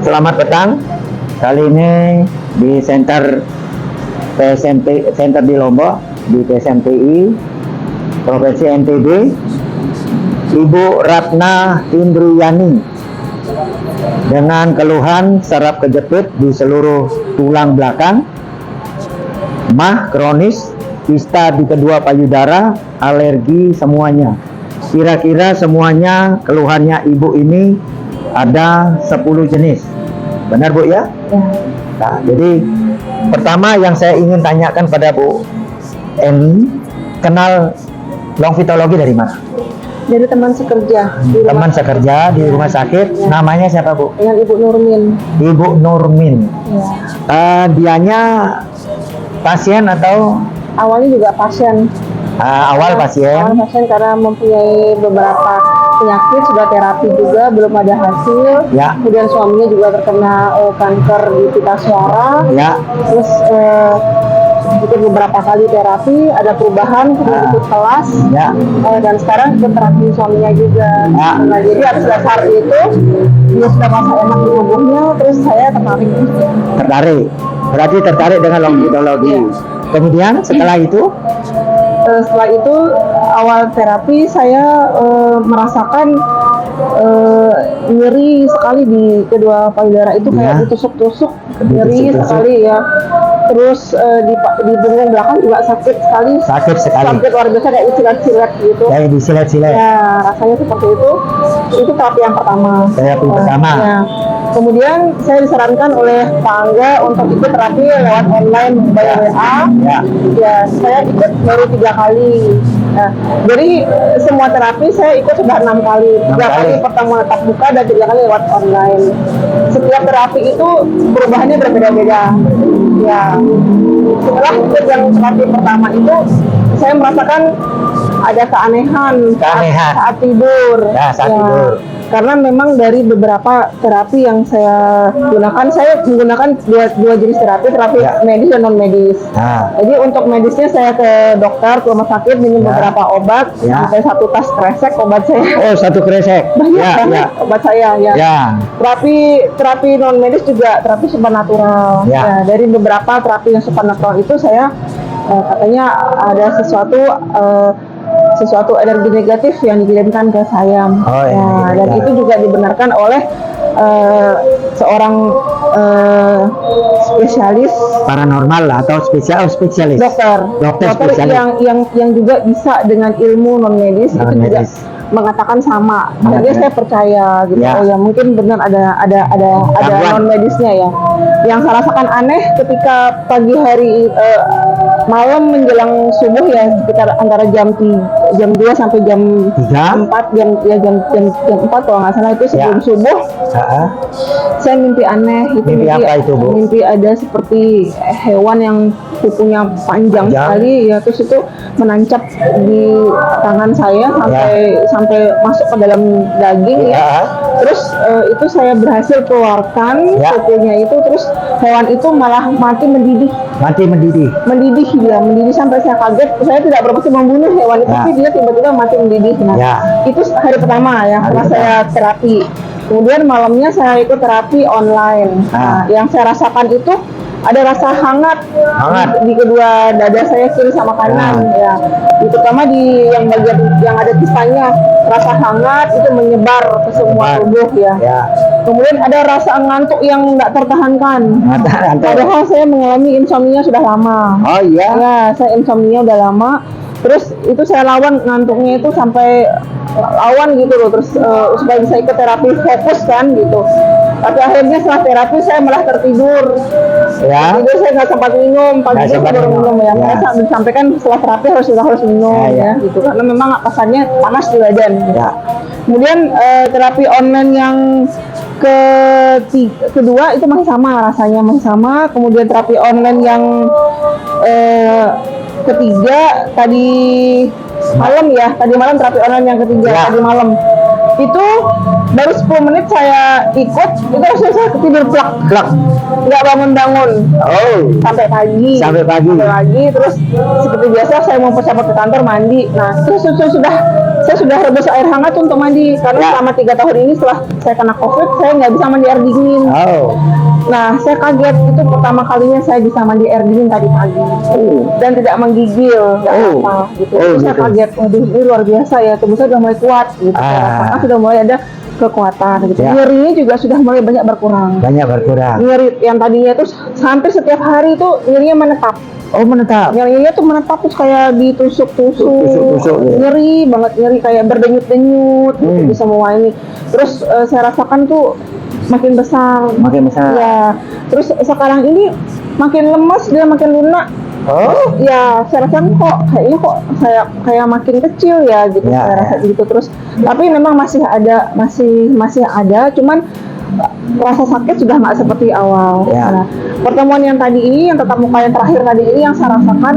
Selamat petang. Kali ini di Center di Lombok, di PSMTI Provinsi NTB, Ibu Ratna Indriyani dengan keluhan saraf kejepit di seluruh tulang belakang, mah kronis, kista di kedua payudara, alergi semuanya. Kira-kira semuanya keluhannya ibu ini ada 10 jenis. Benar Bu ya? Ya. Nah, jadi pertama yang saya ingin tanyakan pada Bu Eni, kenal longfitologi dari mana? Dari teman sekerja. Teman sekerja di rumah sakit. Ya. Namanya siapa Bu? Dengan Ibu Nurmin. Ibu Nurmin. Ya. Dianya pasien atau Awalnya juga pasien. awal pasien? Awal pasien karena mempunyai beberapa penyakit, sudah terapi juga, belum ada hasil. Ya. Kemudian suaminya juga terkena kanker di pita suara. Ya. Terus ikut beberapa kali terapi, ada perubahan, kemudian ikut kelas. Ya. Dan sekarang ikut terapi suaminya juga. Ya. Nah, jadi atas dasar itu dia sudah merasa enak di tubuhnya, terus saya tertarik. Tertarik. Berarti tertarik dengan longfitologi. Ya. Kemudian setelah itu? Setelah itu awal terapi saya merasakan nyeri sekali di kedua payudara itu, kayak ditusuk-tusuk, nyeri sekali ya. Terus di punggung belakang juga sakit sekali. Sakit luar biasa, kayak disilet-silet gitu. Kayak disilet-silet. Ya, rasanya seperti itu. Itu terapi yang pertama. Terapi pertama. Ya. Kemudian saya disarankan oleh Pak Angga untuk ikut terapi lewat online by WA. Ya. Ya, saya ikut baru 3 kali. Nah, jadi semua terapi saya ikut sudah 6 kali. 3 kali pertemuan tatap muka dan 3 kali lewat online. Setiap terapi itu perubahannya berbeda-beda. Ya, setelah ikut yang terapi pertama itu, saya merasakan ada keanehan. Saat tidur. Ya, saat tidur. Karena memang dari beberapa terapi yang saya gunakan, saya menggunakan dua jenis terapi medis dan non medis. Jadi untuk medisnya saya ke dokter, ke rumah sakit, minum beberapa obat, sampai 1 tas kresek obat saya. Oh, 1 kresek. Banyak obat saya ya. Terapi non medis juga terapi supernatural. Ya, dari beberapa terapi yang supernatural itu saya katanya ada sesuatu energi negatif yang dikirimkan ke saya. Dan itu juga dibenarkan oleh seorang spesialis paranormal atau spesialis dokter spesialis yang juga bisa dengan ilmu non medis itu juga mengatakan sama. Jadi saya percaya gitu. Oh ya, mungkin benar ada non medisnya ya. Yang saya rasakan aneh ketika pagi hari malam menjelang subuh ya, sekitar antara jam 2 sampai jam 4 jam 4 kalau nggak salah, itu sebelum subuh. Saya mimpi aneh gitu. Mimpi apa itu, Bu? Mimpi ada seperti hewan yang kukunya panjang sekali ya, terus itu menancap di tangan saya sampai masuk ke dalam daging ya. Terus itu saya berhasil keluarkan kukunya itu, terus hewan itu malah mati mendidih sampai saya kaget. Saya tidak bermaksud membunuh hewan itu, tapi dia tiba-tiba mati mendidih. Itu hari pertama ya, setelah saya terapi. Kemudian malamnya saya ikut terapi online. Yang saya rasakan itu ada rasa hangat di kedua dada saya, kiri sama kanan ya. Terutama di yang bagian yang ada kistanya, rasa hangat itu menyebar ke semua tubuh ya. Kemudian ada rasa ngantuk yang nggak tertahankan. Padahal saya mengalami insomnia sudah lama. Oh iya? Ya, saya insomnia udah lama. Terus itu saya lawan ngantuknya itu sampai lawan gitu loh. Terus supaya bisa ikut terapi fokus kan gitu. Tapi akhirnya setelah terapi saya malah tertidur. Tidur saya nggak sempat minum, pagi itu baru minum ya. Saya disampaikan setelah terapi harus minum ya gitu, karena memang pasannya panas di badan. Kemudian terapi online yang kedua itu masih sama, rasanya masih sama. Kemudian terapi online yang ketiga tadi malam terapi online yang ketiga tadi malam Itu baru 10 menit saya ikut, itu langsung saya ketidur plak, nggak bangun-bangun sampai pagi. Sampai pagi. Terus seperti biasa saya mau persiapan ke kantor mandi. Nah, terus saya sudah rebus air hangat untuk mandi karena selama 3 tahun ini setelah saya kena COVID saya nggak bisa mandi air dingin. Nah, saya kaget, itu pertama kalinya saya bisa mandi air dingin tadi pagi dan tidak menggigil, nggak apa gitu. Terus saya kaget, waduh ini luar biasa ya, tubuh saya sudah mulai kuat gitu. Karena sudah mulai ada kekuatan gitu. Nyerinya juga sudah mulai banyak berkurang. Nyeri yang tadinya itu hampir setiap hari itu nyerinya menetap. Nyerinya tuh menetap, terus kayak ditusuk-tusuk. Nyeri banget, nyeri kayak berdenyut-denyut gitu di semua ini. Terus saya rasakan tuh makin besar. Ya. Terus sekarang ini makin lemas, dia makin lunak. Ya, saya rasa kok saya kayak makin kecil ya gitu. Saya rasa gitu terus. Tapi memang masih ada, cuman rasa sakit sudah nggak seperti awal. Nah, pertemuan yang tadi ini, yang tatap muka yang terakhir tadi ini, yang saya rasakan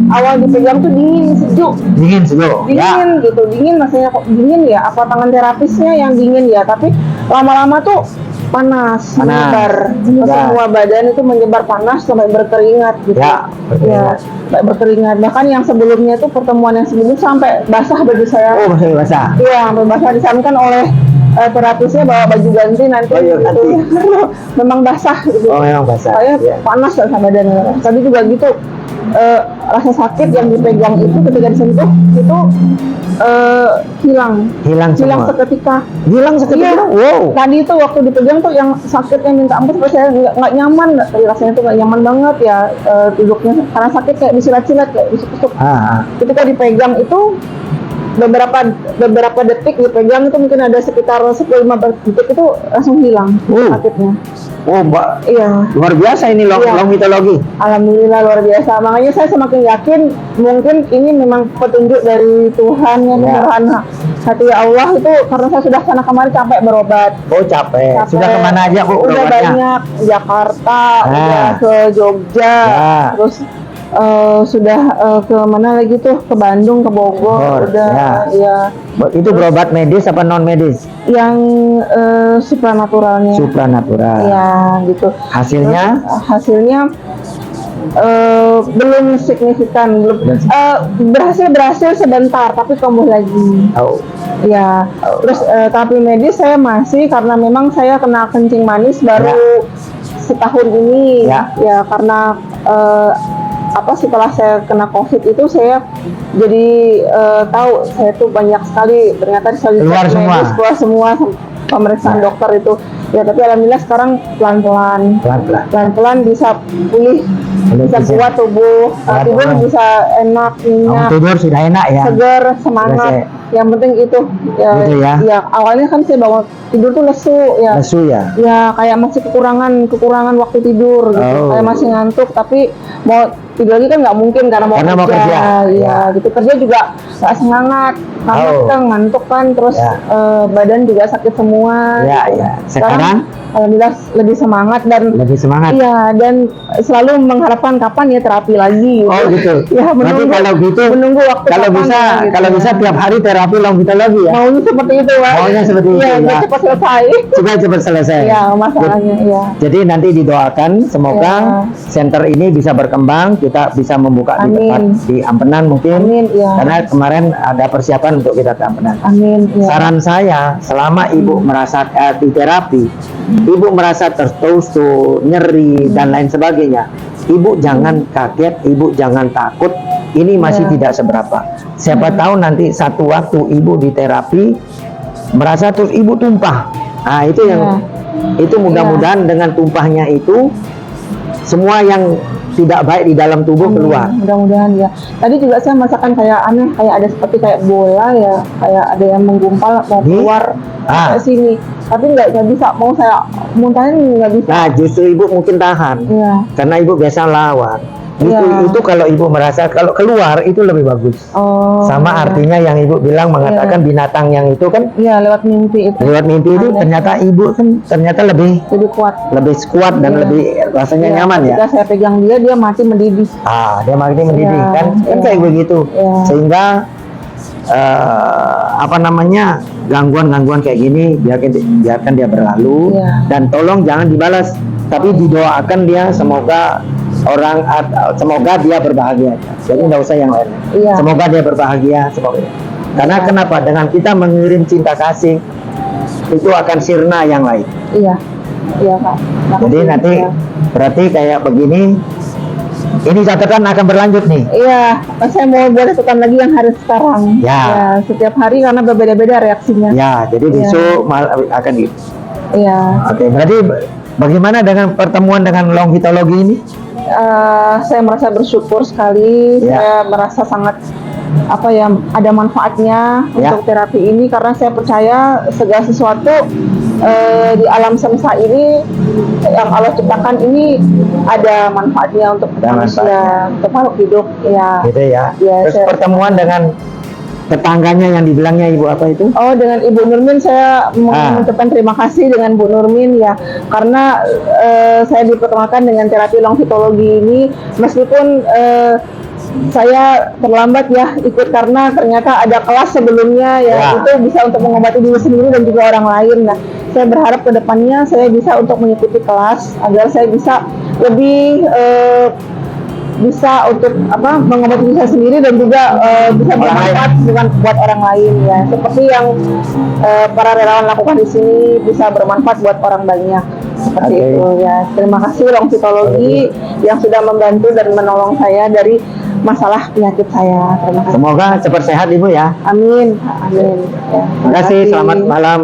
awal dipegang tuh dingin sejuk gitu, dingin maksudnya kok dingin ya, apa tangan terapisnya yang dingin ya, tapi lama-lama tuh panas. Menyebar ke semua badan, itu menyebar panas sampai berkeringat gitu. Sampai berkeringat. Bahkan yang sebelumnya itu, pertemuan yang sebelumnya sampai basah baju saya. Basah. Iya, sampai basah, disarankan oleh terapisnya bawa baju ganti nanti. Memang basah gitu. Memang basah. Saya panas sama badan. Tadi juga gitu. Rasa sakit yang dipegang itu ketika disentuh itu hilang seketika. Wow. Tadi itu waktu dipegang tuh yang sakitnya minta ampun, saya nggak nyaman, rasanya tuh nggak nyaman banget ya, duduknya karena sakit kayak disilat-silat, kayak ditusuk. Ketika dipegang itu beberapa detik dipegang itu mungkin ada sekitar 10-15 detik itu langsung hilang sakitnya. Mbak. Iya. Luar biasa ini long mitologi. Alhamdulillah luar biasa. Makanya saya semakin yakin mungkin ini memang petunjuk dari Tuhan yang menyerahkan hati Allah itu, karena saya sudah sana kemari capek berobat. Capek. Sudah kemana aja Bu? Udah banyak, Jakarta, udah ke Jogja, terus sudah ke mana lagi tuh, ke Bandung, ke Bogor, udah Itu berobat medis apa non medis? Yang supranaturalnya. Ya gitu. Hasilnya belum signifikan, berhasil sebentar tapi kambuh lagi. Terus terapi medis saya masih, karena memang saya kena kencing manis baru setahun ini ya karena setelah saya kena COVID itu saya jadi tahu saya tuh banyak sekali ternyata keluar semua pemeriksaan dokter itu ya, tapi alhamdulillah sekarang pelan-pelan bisa pulih, bisa kuat tubuh, tidur bisa enak, nyenyak, tidur sudah enak ya, segar, semangat. Yang penting itu ya awalnya kan saya bangun tidur tuh lesu ya, kayak masih kekurangan waktu tidur gitu, kayak masih ngantuk, tapi mau tidur lagi kan nggak mungkin karena mau kerja. Gitu, kerja juga nggak semangat karena kita ngantuk kan, terus badan juga sakit semua. Sekarang alhamdulillah lebih semangat dan dan selalu mengharapkan kapan ya terapi lagi gitu. Ya, menunggu waktu kalau bisa tiap hari terapi long mitologi ya. Maunya seperti itu cepat selesai ya masalahnya. Jadi nanti didoakan semoga center ini bisa berkembang, kita bisa membuka di tempat di Ampenan mungkin. Karena kemarin ada persiapan untuk kita ke Ampenan. Saran saya, selama ibu merasa di terapi, ibu merasa tertusuk, nyeri dan lain sebagainya, ibu jangan kaget, ibu jangan takut. Ini masih tidak seberapa. Siapa tahu nanti satu waktu ibu di terapi merasa terus ibu tumpah. Nah, itu yang itu mudah-mudahan dengan tumpahnya itu semua yang tidak baik di dalam tubuh keluar. Mudah-mudahan ya. Tadi juga saya merasakan kayak aneh, kayak ada seperti kayak bola ya, kayak ada yang menggumpal mau keluar ke sini. Tapi nggak bisa, mau saya muntahin nggak bisa. Nah, justru ibu mungkin tahan, karena ibu biasa lawan. Itu kalau ibu merasa kalau keluar itu lebih bagus. Sama artinya yang ibu bilang mengatakan binatang yang itu kan lewat mimpi itu ternyata ibu kan ternyata lebih kuat dan lebih rasanya nyaman ya. Ketika saya pegang dia mati mendidih. Dia mati mendidih kan kayak begitu. Sehingga apa namanya, gangguan-gangguan kayak gini biarkan dia berlalu, dan tolong jangan dibalas, tapi didoakan dia semoga semoga dia berbahagia. Jadi nggak usah yang lain. Semoga dia berbahagia, semoga. Karena kenapa? Dengan kita mengirim cinta kasih itu akan sirna yang lain. Iya Pak. Jadi nanti berarti kayak begini. Ini catatan akan berlanjut nih. Iya, saya mau buat catatan lagi yang hari sekarang. Ya, setiap hari karena berbeda-beda reaksinya. Ya, jadi besok akan gitu. Iya. Oke, berarti bagaimana dengan pertemuan dengan longitologi ini? Saya merasa bersyukur sekali. Saya merasa sangat ada manfaatnya untuk terapi ini, karena saya percaya segala sesuatu di alam semesta ini yang Allah ciptakan ini ada manfaatnya untuk manusia, untuk makhluk hidup. Gitu ya. Terus pertemuan dengan tetangganya yang dibilangnya Ibu apa itu? Oh, dengan Ibu Nurmin, saya mengucapkan terima kasih dengan Bu Nurmin ya, karena saya diperkenalkan dengan terapi longitologi ini, meskipun saya terlambat ya ikut, karena ternyata ada kelas sebelumnya itu bisa untuk mengobati diri sendiri dan juga orang lain. Nah, saya berharap kedepannya saya bisa untuk mengikuti kelas agar saya bisa lebih bisa untuk mengobati diri saya sendiri dan juga bisa bermanfaat buat orang lain ya, seperti yang para relawan lakukan di sini, bisa bermanfaat buat orang banyak seperti itu ya. Terima kasih longitologi yang sudah membantu dan menolong saya dari masalah penyakit saya. Terima kasih. Semoga cepat sehat Ibu ya. Amin. Amin. Terima kasih. Selamat malam.